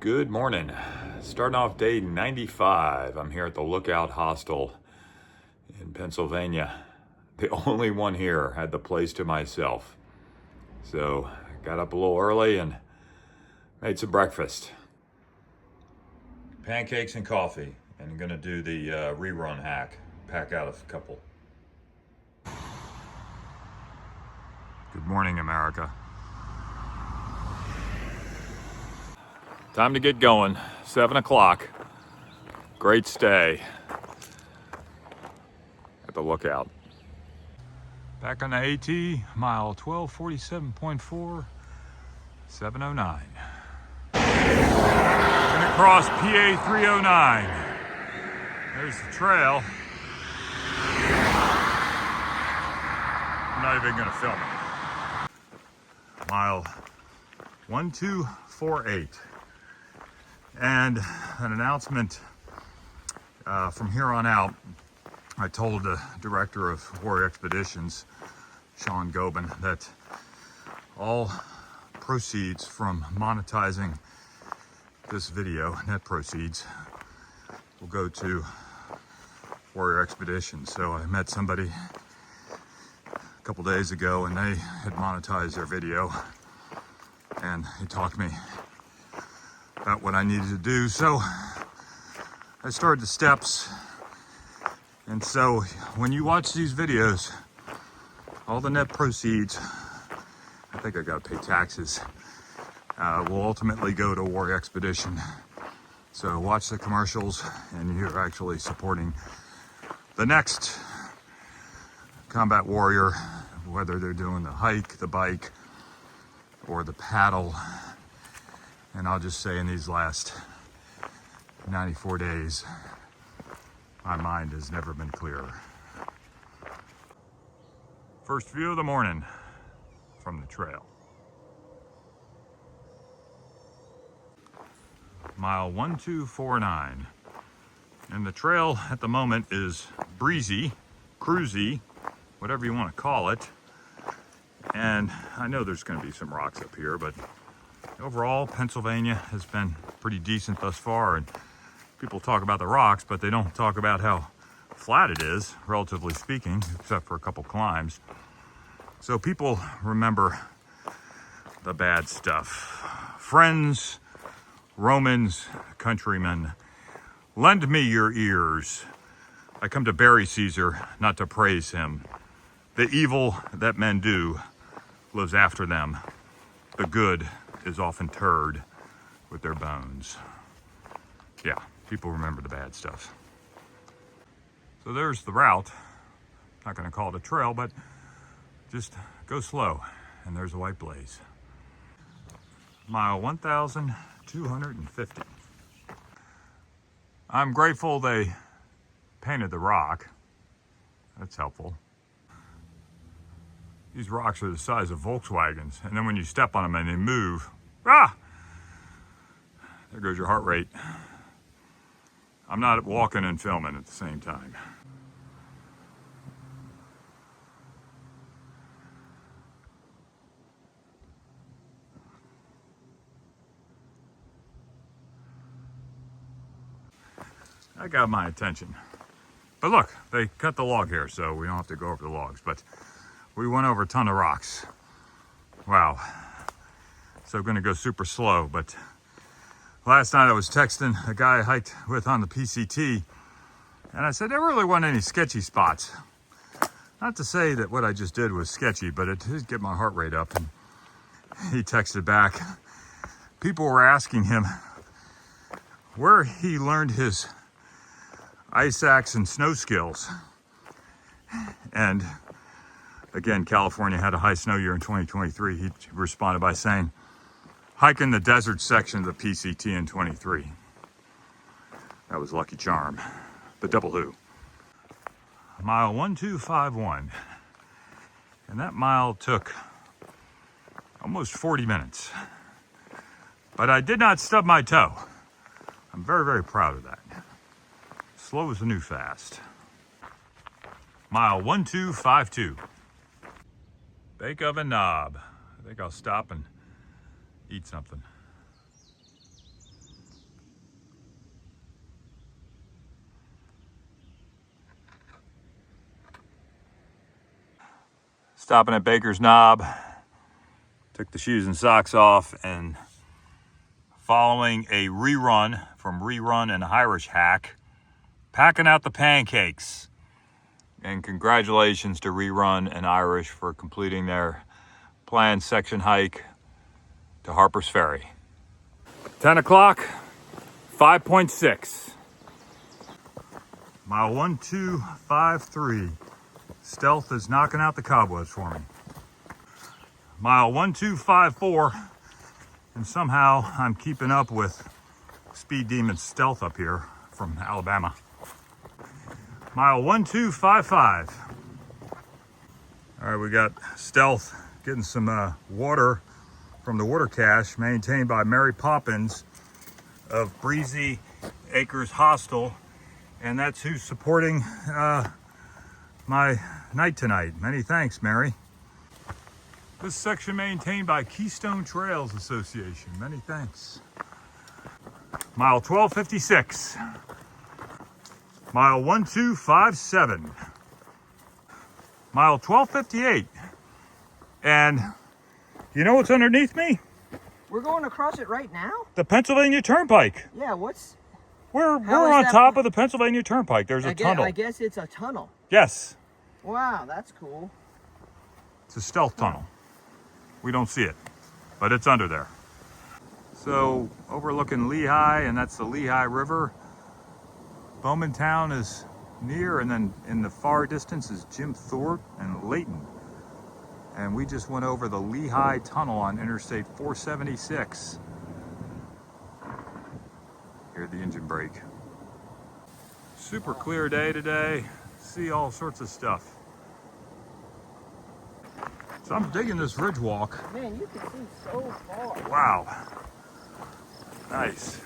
Good morning. Starting off day 95. I'm here at the Lookout Hostel in Pennsylvania. The only one here, had the place to myself. So I got up a little early and made some breakfast. Pancakes and coffee. And I'm gonna do the rerun hack. Pack out a couple. Good morning, America. Time to get going. 7 o'clock. Great stay at the Lookout. Back on the AT, mile 1247.4, 709. Gonna cross PA 309. There's the trail. I'm not even gonna film it. Mile 1248. And an announcement from here on out. I told the director of Warrior Expeditions, Sean Gobin, that all proceeds from monetizing this video, net proceeds, will go to Warrior Expeditions. So I met somebody a couple days ago and they had monetized their video, and he talked to me about what I needed to do. So I started the steps. And so when you watch these videos, all the net proceeds, I think I gotta pay taxes, will ultimately go to Warrior Expedition. So watch the commercials and you're actually supporting the next combat warrior, whether they're doing the hike, the bike, or the paddle. And I'll just say in these last 94 days, my mind has never been clearer. First view of the morning from the trail. Mile 1249. And the trail at the moment is breezy, cruisy, whatever you want to call it. And I know there's going to be some rocks up here, but overall, Pennsylvania has been pretty decent thus far. And people talk about the rocks, but they don't talk about how flat it is, relatively speaking, except for a couple climbs. So people remember the bad stuff. Friends, Romans, countrymen, lend me your ears. I come to bury Caesar, not to praise him. The evil that men do lives after them. The good is often interred with their bones. Yeah, people remember the bad stuff. So there's the route. Not gonna call it a trail, but just go slow. And there's a white blaze. Mile 1250. I'm grateful they painted the rock. That's helpful. These rocks are the size of Volkswagens, and then when you step on them and they move, there goes your heart rate. I'm not walking and filming at the same time. That got my attention. But look, they cut the log here, so we don't have to go over the logs, but we went over a ton of rocks. Wow. So I'm gonna go super slow, but last night I was texting a guy I hiked with on the PCT, and I said there really weren't any sketchy spots. Not to say that what I just did was sketchy, but it did get my heart rate up. And he texted back. People were asking him where he learned his ice axe and snow skills. And again, California had a high snow year in 2023. He responded by saying, hiking the desert section of the PCT in 23. That was Lucky Charm, the double who. Mile 1251. And that mile took almost 40 minutes. But I did not stub my toe. I'm very, very proud of that. Slow as the new fast. Mile 1252. Bake oven knob. I think I'll stop and eat something. Stopping at Baker's Knob. Took the shoes and socks off and following a rerun from Rerun and Irish Hack. Packing out the pancakes. And congratulations to Rerun and Irish for completing their planned section hike to Harper's Ferry. 10 o'clock, 5.6. Mile 1253. Stealth is knocking out the cobwebs for me. Mile 1254, and somehow I'm keeping up with Speed Demon Stealth up here from Alabama. Mile 1255. All right, we got Stealth getting some water from the water cache maintained by Mary Poppins of Breezy Acres Hostel, and that's who's supporting my night tonight. Many thanks, Mary. This section maintained by Keystone Trails Association. Many thanks. Mile 1256. Mile 1257. Mile 1258. And you know what's underneath me? We're going across it right now? The Pennsylvania Turnpike. Yeah, what's... We're on top of the Pennsylvania Turnpike. There's a tunnel. I guess it's a tunnel. Yes. Wow, that's cool. It's a stealth tunnel. We don't see it, but it's under there. So overlooking Lehigh, and that's the Lehigh River. Bowmantown is near, and then in the far distance is Jim Thorpe and Layton. And we just went over the Lehigh Tunnel on Interstate 476. Hear the engine brake. Super clear day today. See all sorts of stuff. So I'm digging this ridge walk. Man, you can see so far. Wow. Nice.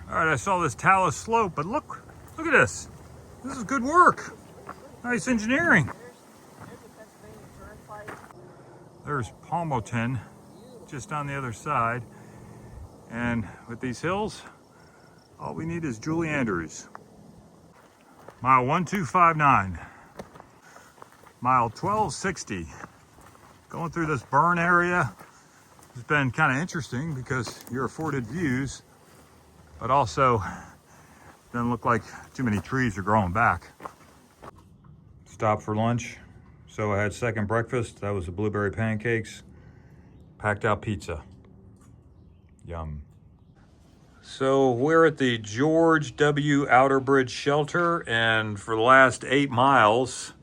All right, I saw this talus slope, but look at this. This is good work. Nice engineering. There's the Pennsylvania Turnpike. There's Palmoton just on the other side. And with these hills, all we need is Julie Andrews. Mile 1259. Mile 1260. Going through this burn area has been kind of interesting because you're afforded views, but also doesn't look like too many trees are growing back. Stopped for lunch. So I had second breakfast. That was the blueberry pancakes. Packed out pizza. Yum. So we're at the George W. Outerbridge Shelter, and for the last 8 miles,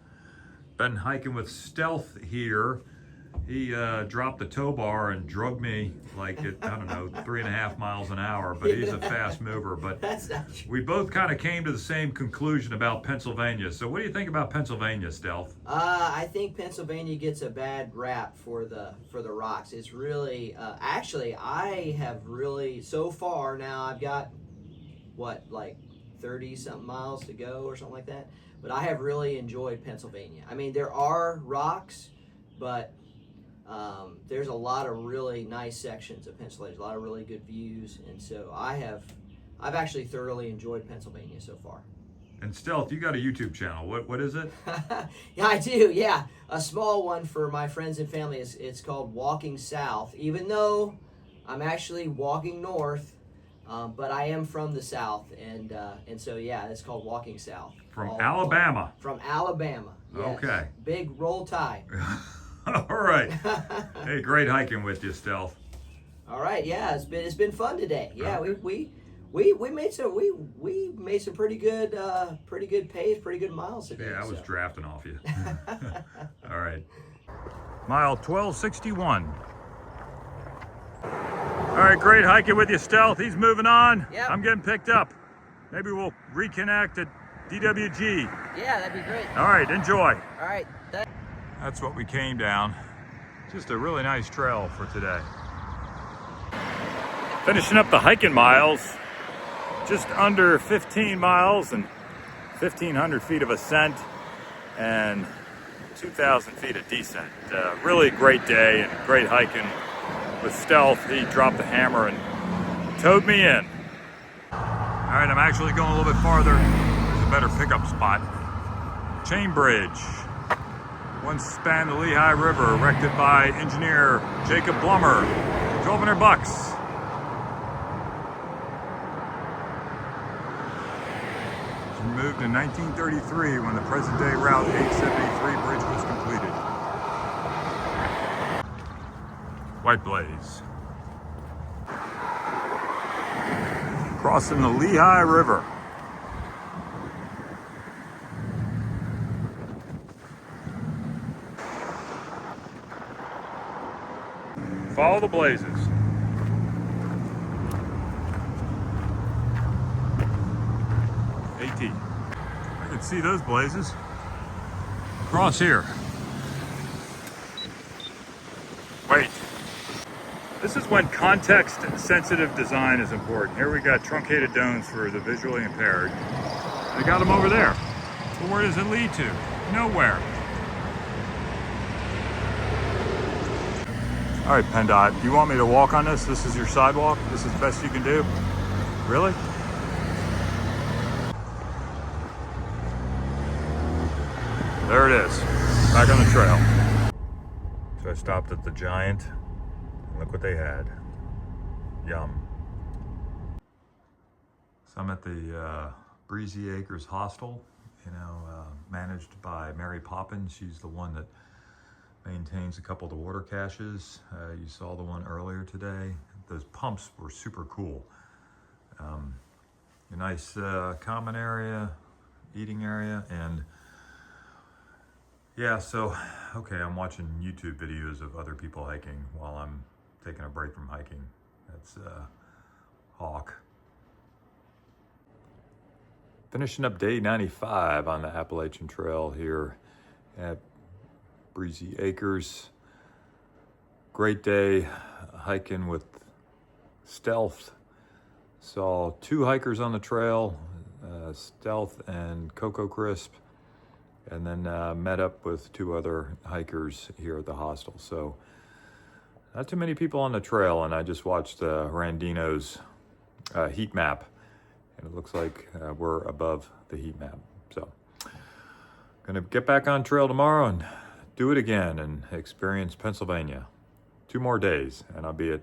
been hiking with Stealth here. He dropped the tow bar and drug me like at, I don't know, 3.5 miles an hour, but he's a fast mover. But we both kind of came to the same conclusion about Pennsylvania. So what do you think about Pennsylvania, Stealth? I think Pennsylvania gets a bad rap for the rocks. It's really, actually, I have really, so far now, I've got, what, like 30-something miles to go or something like that. But I have really enjoyed Pennsylvania. I mean, there are rocks, but there's a lot of really nice sections of Pennsylvania, a lot of really good views, and so I've actually thoroughly enjoyed Pennsylvania so far. And Stealth, you got a YouTube channel. What is it? Yeah, I do. Yeah, a small one for my friends and family. It's called Walking South. Even though I'm actually walking north, but I am from the South, and so yeah, it's called Walking South. From Alabama. From Alabama. Yes. Okay. Big roll tide. All right. Hey, great hiking with you, Stealth. All right, yeah, it's been fun today. Yeah, we made some pretty good pace, pretty good miles today. Yeah, I was drafting off you. All right. Mile 1261. All right, great hiking with you, Stealth. He's moving on. Yep. I'm getting picked up. Maybe we'll reconnect at DWG. Yeah, that'd be great. All right, enjoy. All right. That's what we came down. Just a really nice trail for today. Finishing up the hiking miles, just under 15 miles and 1,500 feet of ascent and 2,000 feet of descent. Really great day and great hiking with Stealth. He dropped the hammer and towed me in. All right, I'm actually going a little bit farther. There's a better pickup spot. Chain Bridge. once spanned the Lehigh River, erected by engineer Jacob Blummer, 1,200 bucks. It was removed in 1933 when the present-day Route 873 bridge was completed. White Blaze. Crossing the Lehigh River. Follow the blazes. AT. I can see those blazes. Cross here. Wait. This is when context-sensitive design is important. Here we got truncated domes for the visually impaired. They got them over there. But where does it lead to? Nowhere. All right, PennDOT, you want me to walk on this? This is your sidewalk? This is the best you can do? Really? There it is, back on the trail. So I stopped at the Giant, and look what they had. Yum. So I'm at the Breezy Acres Hostel, managed by Mary Poppins. She's the one that maintains a couple of the water caches. You saw the one earlier today. Those pumps were super cool. A nice common area, eating area, and yeah, so, okay, I'm watching YouTube videos of other people hiking while I'm taking a break from hiking. That's Hawk. Finishing up day 95 on the Appalachian Trail here at Breezy Acres. Great day hiking with Stealth. Saw 2 hikers on the trail, Stealth and Cocoa Crisp, and then met up with 2 other hikers here at the hostel. So not too many people on the trail, and I just watched Randino's heat map, and it looks like we're above the heat map. So gonna get back on trail tomorrow and do it again and experience Pennsylvania. 2 more days and I'll be at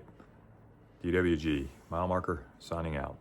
DWG. Mile marker signing out.